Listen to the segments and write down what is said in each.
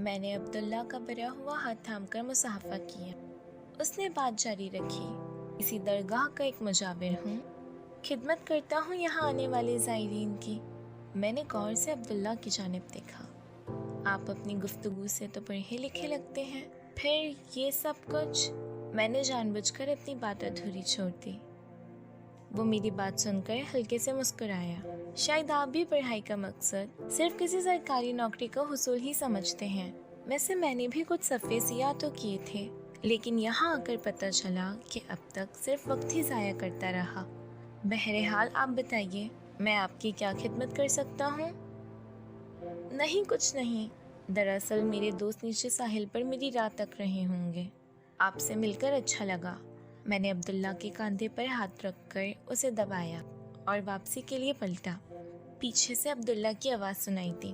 میں نے عبداللہ کا برا ہوا ہاتھ تھام کر مصافحہ کیا۔ اس نے بات جاری رکھی، اسی درگاہ کا ایک مجاور ہوں، خدمت کرتا ہوں یہاں آنے والے زائرین کی۔ میں نے غور سے عبداللہ کی جانب دیکھا۔ آپ اپنی گفتگو سے تو پڑھے لکھے لگتے ہیں، پھر یہ سب کچھ؟ میں نے جان بوجھ کر اپنی بات ادھوری چھوڑ دی۔ وہ میری بات سن کر ہلکے سے مسکرایا۔ شاید آپ بھی پڑھائی کا مقصد صرف کسی سرکاری نوکری کا حصول ہی سمجھتے ہیں۔ ویسے میں نے بھی کچھ صفحے سیاہ تو کیے تھے، لیکن یہاں آ کر پتہ چلا کہ اب تک صرف وقت ہی ضائع کرتا رہا۔ بہرحال آپ بتائیے، میں آپ کی کیا خدمت کر سکتا ہوں؟ نہیں، کچھ نہیں۔ دراصل میرے دوست نیچے ساحل پر میری رات تک رہے ہوں گے۔ آپ سے مل کر اچھا لگا۔ میں نے عبداللہ کے کاندھے پر ہاتھ رکھ کر اسے دبایا اور واپسی کے لیے پلٹا۔ پیچھے سے عبداللہ کی آواز سنائی دی،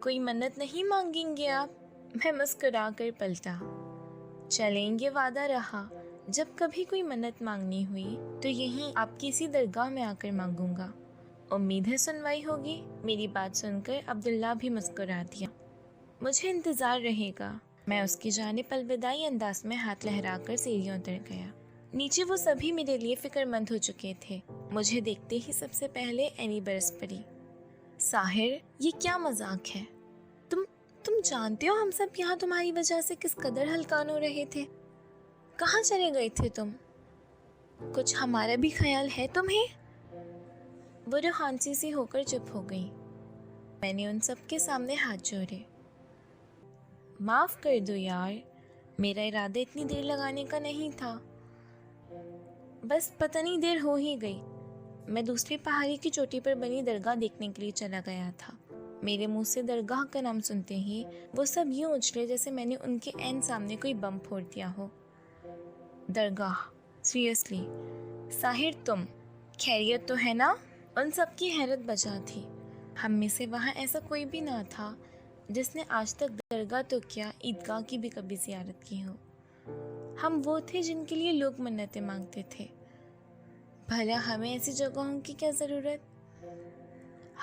کوئی منت نہیں مانگیں گے آپ؟ میں مسکرا کر پلٹا، چلیں یہ وعدہ رہا، جب کبھی کوئی منت مانگنی ہوئی تو یہیں آپ کی اسی درگاہ میں آ کر مانگوں گا۔ امید ہے سنوائی ہوگی۔ میری بات سن کر عبداللہ بھی مسکرا دیا۔ مجھے انتظار رہے گا۔ میں اس کی جانب الوداعی انداز میں ہاتھ لہرا کر سیڑھیوں اتر گیا۔ نیچے وہ سبھی میرے لیے فکر مند ہو چکے تھے۔ مجھے دیکھتے ہی سب سے پہلے اینی برس پڑی۔ ساحر، یہ کیا مذاق ہے؟ تم جانتے ہو ہم سب یہاں تمہاری وجہ سے کس قدر ہلکان ہو رہے تھے؟ کہاں چلے گئے تھے تم؟ کچھ ہمارا بھی خیال ہے تمہیں؟ وہ روحانسی سی ہو کر چپ ہو گئی۔ میں نے ان سب کے سامنے ہاتھ جوڑے۔ معاف کر دو یار، میرا ارادہ اتنی دیر لگانے کا نہیں تھا، بس پتہ نہیں دیر ہو ہی گئی۔ میں دوسری پہاڑی کی چوٹی پر بنی درگاہ دیکھنے کے لیے چلا گیا تھا۔ میرے منہ سے درگاہ کا نام سنتے ہی وہ سب یوں اچھلے جیسے میں نے ان کے عین سامنے کوئی بم پھوڑ دیا ہو۔ درگاہ؟ سیریسلی؟ ساحر تم؟ خیریت تو ہے نا؟ ان سب کی حیرت بجا تھی۔ ہم میں سے وہاں ایسا کوئی بھی نہ تھا جس نے آج تک درگاہ تو کیا عیدگاہ کی بھی کبھی زیارت کی ہو۔ ہم وہ تھے جن کے لیے لوگ منتیں مانگتے تھے۔ بھلا ہمیں ایسی جگہوں کی کیا ضرورت؟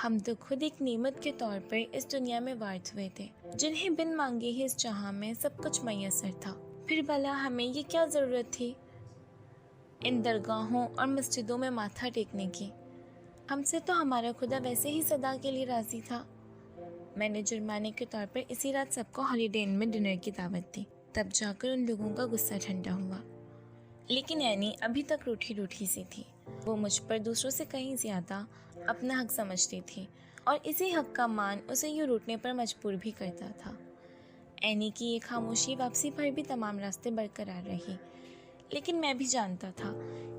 ہم تو خود ایک نعمت کے طور پر اس دنیا میں وارث ہوئے تھے، جنہیں بن مانگے ہی اس جہاں میں سب کچھ میسر تھا۔ پھر بھلا ہمیں یہ کیا ضرورت تھی ان درگاہوں اور مسجدوں میں ماتھا ٹیکنے کی؟ ہم سے تو ہمارا خدا ویسے ہی صدا کے لیے راضی تھا۔ میں نے جرمانے کے طور پر اسی رات سب کو ہالیڈے ان میں ڈنر کی دعوت دی، تب جا کر ان لوگوں کا غصہ ٹھنڈا ہوا۔ لیکن اینی ابھی تک روٹھی سی تھی۔ وہ مجھ پر دوسروں سے کہیں زیادہ اپنا حق سمجھتی تھی، اور اسی حق کا مان اسے یوں روٹنے پر مجبور بھی کرتا تھا۔ اینی کی یہ خاموشی واپسی پر بھی تمام راستے برقرار رہی، لیکن میں بھی جانتا تھا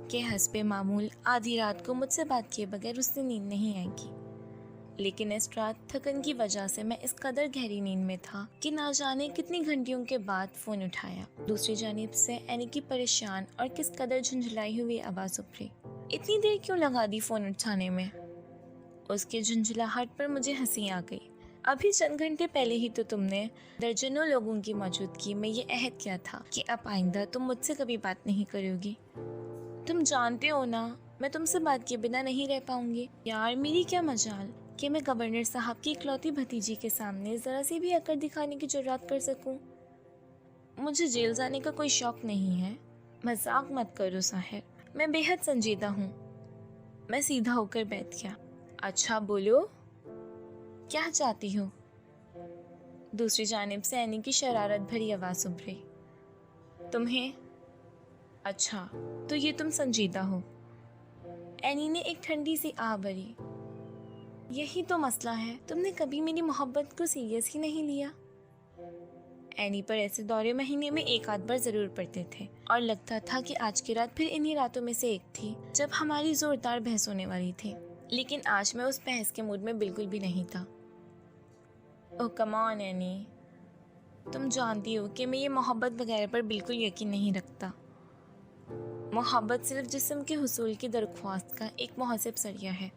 کہ حسب معمول آدھی رات کو مجھ سے بات کیے بغیر اس سے نیند نہیں آئے گی۔ لیکن اس رات تھکن کی وجہ سے میں اس قدر گہری نیند میں تھا کہ نہ جانے کتنی گھنٹیوں کے بعد فون اٹھایا۔ دوسری جانب سے اینی کی پریشان اور کس قدر جھنجھلائی ہوئی آواز ابھری، اتنی دیر کیوں لگا دی فون اٹھانے میں؟ اس کے جھنجھلاہٹ پر مجھے ہنسی آ گئی۔ ابھی چند گھنٹے پہلے ہی تو تم نے درجنوں لوگوں کی موجودگی میں یہ عہد کیا تھا کہ اب آئندہ تم مجھ سے کبھی بات نہیں کرو گی۔ تم جانتے ہو نا میں تم سے بات کیے بنا نہیں رہ پاؤں گی۔ یار میری کیا مجال کہ میں گورنر صاحب کی اکلوتی بھتیجی کے سامنے ذرا سی بھی اکڑ دکھانے کی جرات کر سکوں۔ مجھے جیل جانے کا کوئی شوق نہیں ہے۔ مذاق مت کرو ساحر، میں بے حد سنجیدہ ہوں۔ میں سیدھا ہو کر بیٹھ گیا۔ اچھا بولو، کیا چاہتی ہو؟ دوسری جانب سے اینی کی شرارت بھری آواز ابھری۔ تمہیں؟ اچھا تو یہ تم سنجیدہ ہو؟ اینی نے ایک ٹھنڈی سی آہ بھری۔ یہی تو مسئلہ ہے، تم نے کبھی میری محبت کو سیریس ہی نہیں لیا۔ اینی پر ایسے دورے مہینے میں ایک آدھ بار ضرور پڑتے تھے، اور لگتا تھا کہ آج کی رات پھر انہی راتوں میں سے ایک تھی جب ہماری زوردار بحث ہونے والی تھی۔ لیکن آج میں اس بحث کے موڈ میں بالکل بھی نہیں تھا۔ اوہ کم آن اینی، تم جانتی ہو کہ میں یہ محبت وغیرہ پر بالکل یقین نہیں رکھتا۔ محبت صرف جسم کے حصول کی درخواست کا ایک مہذب ذریعہ ہے،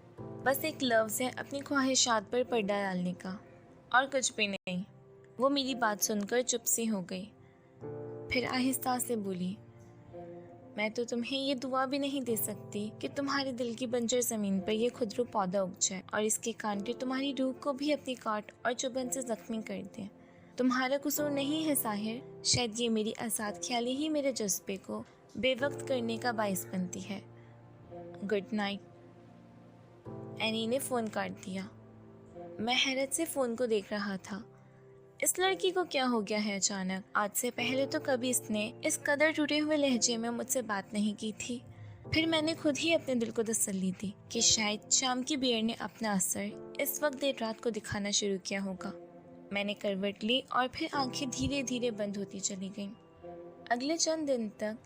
بس ایک لفظ ہے اپنی خواہشات پر پردہ ڈالنے کا، اور کچھ بھی نہیں۔ وہ میری بات سن کر چپ سی ہو گئی، پھر آہستہ سے بولی، میں تو تمہیں یہ دعا بھی نہیں دے سکتی کہ تمہارے دل کی بنجر زمین پر یہ خودرو پودا اگ جائے اور اس کے کانٹے تمہاری روح کو بھی اپنی کاٹ اور چبھن سے زخمی کر دیں۔ तुम्हारा कसूर नहीं है साहिर, शायद ये मेरी आज़ाद ख्याली ही मेरे जज्बे को बेवक्त करने का बाइस बनती है। Good night. एनी ने फ़ोन काट दिया। मैं हैरत से फ़ोन को देख रहा था। इस लड़की को क्या हो गया है अचानक? आज से पहले तो कभी इसने इस कदर टूटे हुए लहजे में मुझसे बात नहीं की थी। फिर मैंने खुद ही अपने दिल को तसल्ली दी कि शायद शाम की बियर ने अपना असर इस वक्त देर रात को दिखाना शुरू किया होगा। मैंने करवट ली और फिर आंखें धीरे धीरे बंद होती चली गईं। अगले चंद दिन तक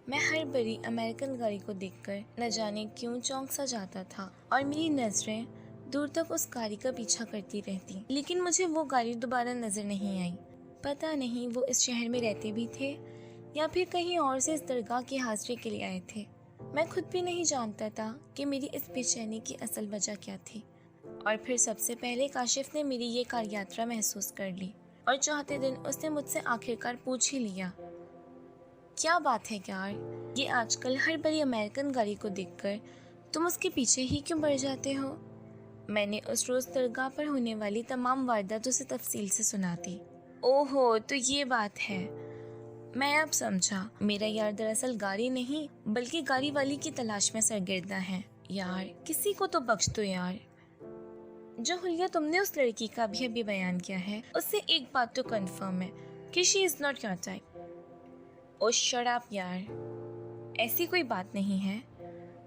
मैं हर बड़ी अमेरिकन गाड़ी को देखकर न जाने क्यों चौंक सा जाता था और मेरी नजरें दूर तक उस गाड़ी का पीछा करती रहती, लेकिन मुझे वो गाड़ी दोबारा नजर नहीं आई। पता नहीं वो इस शहर में रहते भी थे या फिर कहीं और से इस दरगाह की हाजिरी के लिए आए थे। मैं खुद भी नहीं जानता था कि मेरी इस बेचैनी की असल वजह क्या थी। और फिर सबसे पहले काशिफ ने मेरी ये कार यात्रा महसूस कर ली और चौथे दिन उसने मुझसे आखिरकार पूछ ही लिया, क्या बात है यार, ये आजकल हर बड़ी अमेरिकन गाड़ी को देखकर तुम उसके पीछे ही क्यों पड़ जाते हो? मैंने उस रोज़ दरगाह पर होने वाली तमाम वारदातों से तफसील से सुना दी। ओहो, तो ये बात है, मैं अब समझा। मेरा यार दरअसल गाड़ी नहीं बल्कि गाड़ी वाली की तलाश में सरगर्दा है। यार किसी को तो बख्श दो यार। जो हुलिया तुमने उस लड़की का भी अभी बयान किया है, उससे एक बात तो कंफर्म है कि she is not your type. Oh shut up यार, ऐसी कोई बात नहीं है।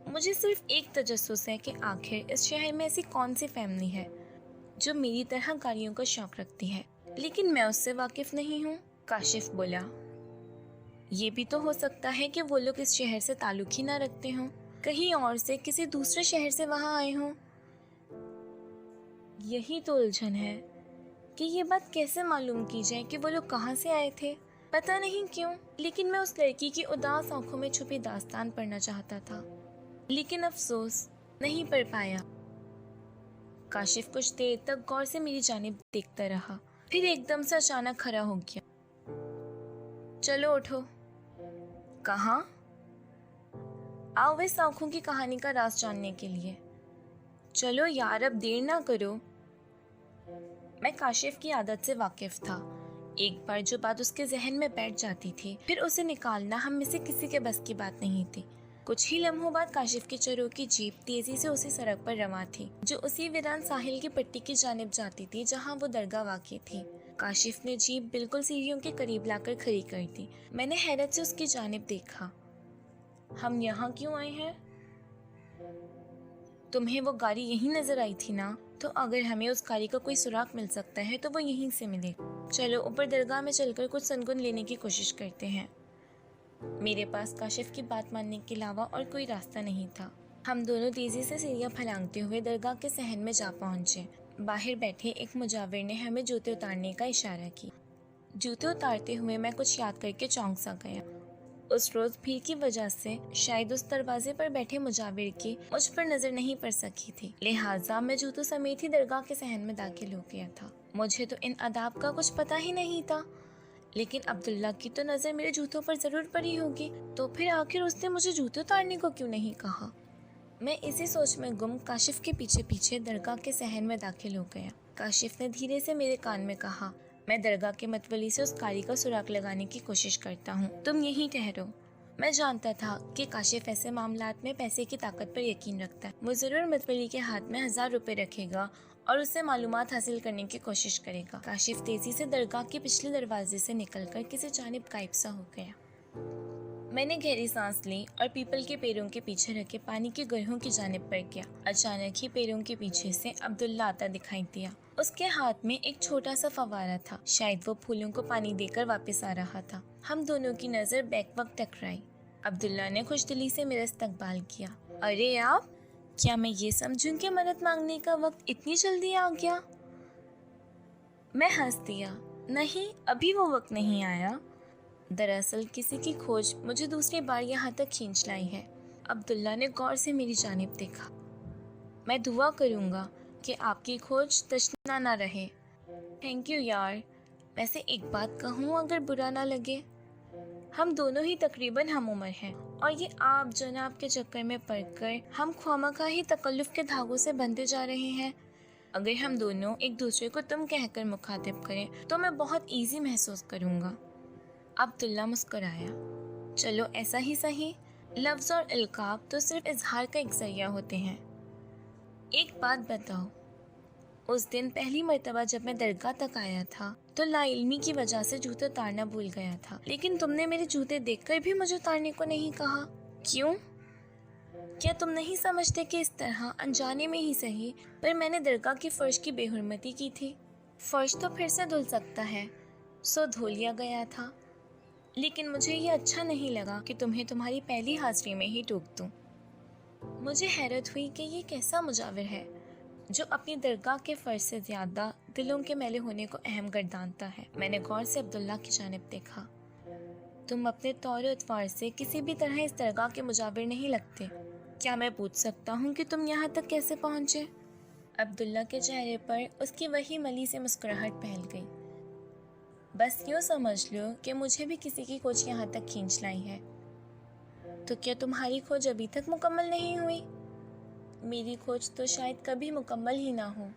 मुझे सिर्फ एक तजस्सुस है कि आखिर इस शहर में ऐसी कौन सी फैमिली है जो मेरी तरह गाड़ियों का शौक रखती है, लेकिन मैं उससे वाकिफ नहीं हूँ। काशिफ बोला, ये भी तो हो सकता है कि वो लोग इस शहर से ताल्लुक ही ना रखते हों, कहीं और से किसी दूसरे शहर से वहाँ आए हों। यही तो उलझन है कि ये बात कैसे मालूम की जाए कि वो लोग कहाँ से आए थे। पता नहीं क्यों, लेकिन मैं उस लड़की की उदास आंखों में छुपी दास्तान पढ़ना चाहता था, लेकिन अफसोस नहीं पढ़ पाया। काशिफ कुछ देर तक गौर से मेरी जानिब देखता रहा, फिर एकदम से अचानक खड़ा हो गया। चलो उठो। कहाँ? आओ इस आंखों की कहानी का राज जानने के लिए। चलो यार, अब देर ना करो। मैं काशिफ की आदत से वाकिफ था। एक बार जो बात उसके जहन में बैठ जाती थी, फिर उसे निकालना हम में से किसी के बस की बात नहीं थी। कुछ ही लम्हों बाद काशिफ की चरों की जीप तेजी से उसी सड़क पर रवां थी जो उसी वीरान साहिल की पट्टी की जानिब जाती थी जहां वो दरगाह वाक़ई थी। काशिफ ने जीप बिल्कुल सीढ़ियों के करीब लाकर खड़ी कर दी। मैंने हैरत से उसकी जानिब देखा। हम यहाँ क्यों आए हैं? तुम्हें वो गाड़ी यहीं नजर आई थी ना? तो अगर हमें उस गाड़ी का कोई सुराग मिल सकता है तो वो यहीं से मिले। चलो ऊपर दरगाह में चलकर कुछ सनगुन लेने की कोशिश करते हैं। मेरे पास काशिफ की बात मानने के अलावा और कोई रास्ता नहीं था। हम दोनों तेजी से सीढ़ियां फलांगते हुए दरगाह के सहन में जा पहुंचे। बाहर बैठे एक मुजाविर ने हमें जूते उतारने का इशारा किया। जूते उतारते हुए मैं कुछ याद करके चौंक सा गया। उस रोज भीड़ की वजह से शायद उस दरवाजे पर बैठे मुजाविर की मुझ पर नजर नहीं पड़ सकी थी, लिहाजा मैं जूतों समेत ही दरगाह के सहन में दाखिल हो गया था। मुझे तो इन आदाब का कुछ पता ही नहीं था, लेकिन अब्दुल्ला की तो नजर मेरे जूतों पर जरूर पड़ी होगी, तो फिर आखिर उसने मुझे जूते उतारने को क्यों नहीं कहा? मैं इसी सोच में गुम काशिफ के पीछे पीछे दरगाह के सहन में दाखिल हो गया। काशिफ ने धीरे से मेरे कान में कहा, मैं दरगाह के मतवली से उस कारी का सुराग लगाने की कोशिश करता हूँ, तुम यहीं ठहरो। मैं जानता था कि काशिफ ऐसे मामलात में पैसे की ताकत पर यकीन रखता है। वो जरूर मतवली के हाथ में 1000 रुपए रखेगा और उससे मालूमात हासिल करने की कोशिश करेगा। काशिफ तेजी से दरगाह के पिछले दरवाजे से निकलकर किसी जानिब गायब सा हो गया। मैंने गहरी सांस ली और पीपल के पेड़ों के पीछे रखे पानी की गड्ढों की जानिब पर गया। अचानक ही पेड़ों के पीछे से अब्दुल्ला आता दिखाई दिया। उसके हाथ में एक छोटा सा फव्वारा था, शायद वो फूलों को पानी देकर वापस आ रहा था। हम दोनों की नजर बैक वक्त टकराई। अब्दुल्ला ने खुशदिली से मेरा इस्तकबाल किया। अरे आप, क्या मैं ये समझूं कि मदद मांगने का वक्त इतनी जल्दी आ गया? मैं हंस दिया। नहीं, अभी वो वक्त नहीं आया। दरअसल किसी की खोज मुझे दूसरी बार यहाँ तक खींच लाई है। अब्दुल्ला ने गौर से मेरी जानिब देखा। मैं दुआ करूँगा कि आपकी खोज तशना ना रहे। थैंक यू यार। वैसे एक बात कहूँ, अगर बुरा ना लगे, हम दोनों ही तकरीबन हम उम्र हैं और ये आप जनाब के चक्कर में पड़कर हम ख्वामखा ही तकल्लुफ के धागों से बंधे जा रहे हैं। अगर हम दोनों एक दूसरे को तुम कहकर मुखातिब करें तो मैं बहुत इजी महसूस करूँगा। अब्दुल्ला मुस्कुराया। चलो ऐसा ही सही। लफ्ज़ और इल्काब तो सिर्फ इजहार का एक जरिया होते हैं। एक बात बताओ, उस दिन पहली मर्तबा जब मैं दरगाह तक आया था तो लाइल्मी की वजह से जूते उतारना भूल गया था, लेकिन तुमने मेरे जूते देखकर भी मुझे उतारने को नहीं कहा। क्यों? क्या तुम नहीं समझते कि इस तरह अनजाने में ही सही पर मैंने दरगाह की फर्श की बेहुरमती की थी? फर्श तो फिर से धुल सकता है, सो धो लिया गया था, लेकिन मुझे ये अच्छा नहीं लगा कि तुम्हें तुम्हारी पहली हाजिरी में ही टोक दूं। मुझे हैरत हुई कि ये कैसा मुजाविर है जो अपनी दरगाह के फर्ज से ज़्यादा दिलों के मैले होने को अहम गर्दानता है। मैंने गौर से अब्दुल्ला की जानिब देखा। तुम अपने तौर अतवार से किसी भी तरह इस दरगाह के मुजाविर नहीं लगते। क्या मैं पूछ सकता हूँ कि तुम यहाँ तक कैसे पहुँचे? अब्दुल्ला के चेहरे पर उसकी वही मली से मुस्कुराहट फैल गई। बस यूँ समझ लो कि मुझे भी किसी की खोज यहाँ तक खींच लाई है। तो क्या तुम्हारी खोज अभी तक मुकम्मल नहीं हुई? मेरी खोज तो शायद कभी मुकम्मल ही ना हो।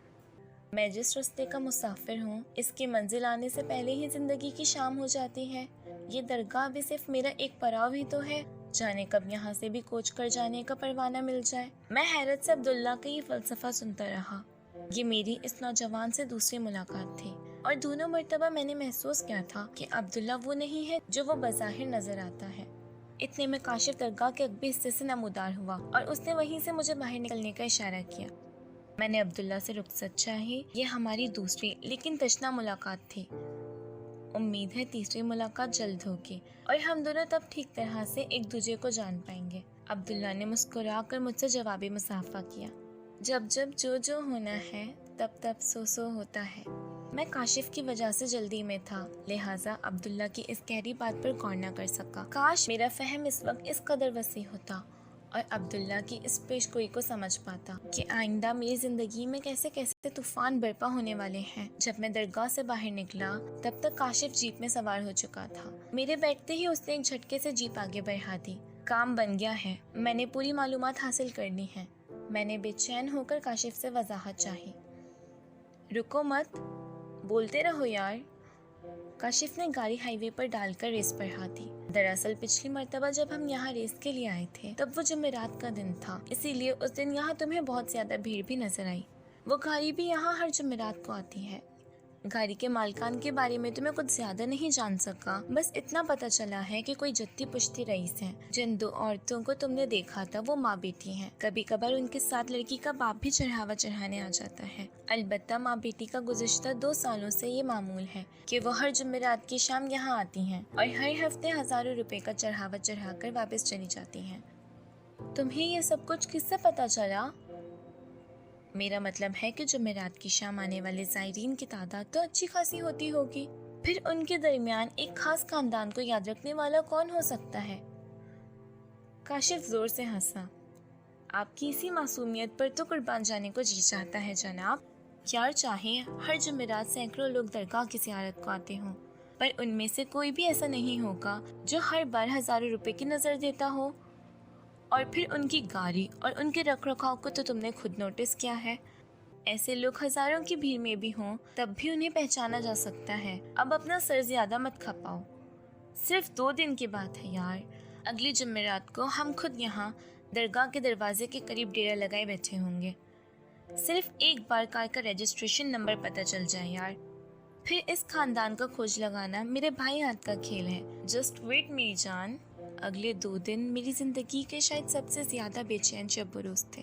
मैं जिस रास्ते का मुसाफिर हूँ, इसकी मंजिल आने से पहले ही जिंदगी की शाम हो जाती है। ये दरगाह भी सिर्फ मेरा एक पड़ाव ही तो है, जाने कब यहाँ से भी कोच कर जाने का परवाना मिल जाए। मैं हैरत से अब्दुल्ला का ये फलसफा सुनता रहा। ये मेरी इस नौजवान से दूसरी मुलाकात थी और दोनों मर्तबा मैंने महसूस किया था कि अब्दुल्ला वो नहीं है जो वो बज़ाहिर नजर आता है। इतने में काशिफ दरगाह के अगबे हिस्से से नमूदार हुआ और उसने वहीं से मुझे बाहर निकलने का इशारा किया। मैंने अब्दुल्ला से रुखसत चाही। ये हमारी दूसरी लेकिन तशना मुलाकात थी। उम्मीद है तीसरी मुलाकात जल्द होगी और हम दोनों तब ठीक तरह से एक दूसरे को जान पाएंगे। अब्दुल्ला ने मुस्कुरा कर मुझसे जवाबी मुसाफा किया। जब जब जो होना है तब तब सो होता है। मैं काशिफ की वजह से जल्दी में था, लिहाजा अब्दुल्ला की इस गहरी बात पर गौर न कर सका। काश मेरा फहम इस वक्त इस कदर वसी होता और अब्दुल्ला की इस पेशगोई को समझ पाता कि आइंदा मेरी जिंदगी में कैसे कैसे तूफान बरपा होने वाले हैं। जब मैं दरगाह से बाहर निकला तब तक काशिफ जीप में सवार हो चुका था। मेरे बैठते ही उसने एक झटके से जीप आगे बढ़ा दी। काम बन गया है, मैंने पूरी मालूमात हासिल कर ली है। मैंने बेचैन होकर काशिफ से वजाहत चाही। रुको मत, बोलते रहो यार। काशिफ ने गाड़ी हाईवे पर डालकर रेस बढ़ा दी। दरअसल पिछली मर्तबा जब हम यहाँ रेस के लिए आए थे तब वो जुमेरात का दिन था, इसीलिए उस दिन यहाँ तुम्हें बहुत ज्यादा भीड़ भी नजर आई। वो गाड़ी भी यहाँ हर जुमेरात को आती है। गाड़ी के मालिकान के बारे में तो मैं कुछ ज्यादा नहीं जान सका, बस इतना पता चला है कि कोई जत्ती पुश्ती रईस हैं। जिन दो औरतों को तुमने देखा था वो माँ बेटी हैं। कभी कभार उनके साथ लड़की का बाप भी चढ़ावा चढ़ाने आ जाता है। अलबत्ता माँ बेटी का गुज़िश्ता 2 सालों से ये मामूल है कि वो हर जुमेरात की शाम यहाँ आती हैं और हर हफ्ते हजारों रुपए का चढ़ावा चढ़ाकर वापस चली जाती हैं। तुम्हें ये सब कुछ किससे पता चला? मेरा मतलब है कि जुमेरात की शाम आने वाले ज़ायरीन की तादाद तो अच्छी खासी होती होगी। फिर उनके दरमियान एक खास खानदान को याद रखने वाला कौन हो सकता है? काशिफ जोर से हंसा। आपकी इसी मासूमियत पर तो कुर्बान जाने को जी चाहता है जनाब। यार चाहे हर जुमेरात सैकड़ों लोग दरगाह की ज़ियारत को आते हों, पर उनमें से कोई भी ऐसा नहीं होगा जो हर बार हजारों रुपए की नजर देता हो। और फिर उनकी गाड़ी और उनके रखरखाव को तो तुमने खुद नोटिस किया है। ऐसे लोग हजारों की भीड़ में भी हों तब भी उन्हें पहचाना जा सकता है। अब अपना सर ज्यादा मत खपाओ, सिर्फ 2 दिन की बात है यार। अगली जुमेरात को हम खुद यहाँ दरगाह के दरवाजे के करीब डेरा लगाए बैठे होंगे। सिर्फ एक बार कार का रजिस्ट्रेशन नंबर पता चल जाए यार, फिर इस खानदान का खोज लगाना मेरे भाई हाथ का खेल है। जस्ट वेट मेरी जान। अगले 2 दिन मेरी जिंदगी के शायद सबसे ज्यादा बेचैन शब बरोज थे,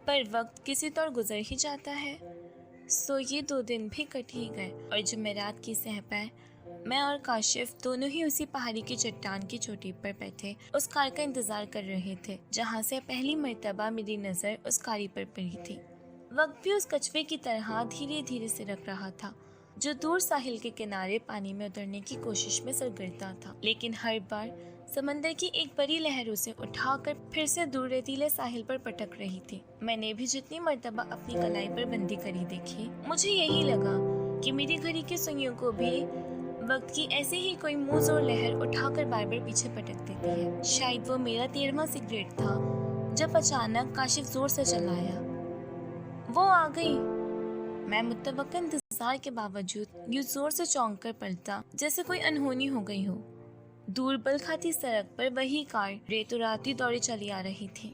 पर वक्त किसी तौर गुजर ही जाता है। सो ये 2 दिन भी कट ही गए और जुमेरात की सहपा मैं और काशिफ दोनों ही उसी पहाड़ी की चट्टान की चोटी पर बैठे उस कार का इंतजार कर रहे थे जहाँ से पहली मर्तबा मेरी नजर उस कारी पर पड़ी थी। वक्त भी उस कछुए की तरह धीरे धीरे सिरक रहा था जो दूर साहिल के किनारे पानी में उतरने की कोशिश में सरगर्दा था, लेकिन हर बार समंदर की एक बड़ी लहर उसे उठाकर फिर से दूर रेतीले साहिल पर पटक रही थी। मैंने भी जितनी मर्तबा अपनी कलाई पर बंदी करी देखी, मुझे यही लगा कि मेरी घड़ी के सुइयों को भी वक्त की ऐसे ही कोई मुंह और लहर उठाकर बार बार पीछे पटक देती है। शायद वो मेरा 13वां सिगरेट था जब अचानक काशिफ जोर से चिल्लाया, वो आ गई। میں متوقع انتظار کے باوجود یوں زور سے چونک کر پلٹا جیسے کوئی انہونی ہو گئی ہو۔ دور بل کھاتی سڑک پر وہی کار ریتو راتی دوڑی چلی آ رہی تھی۔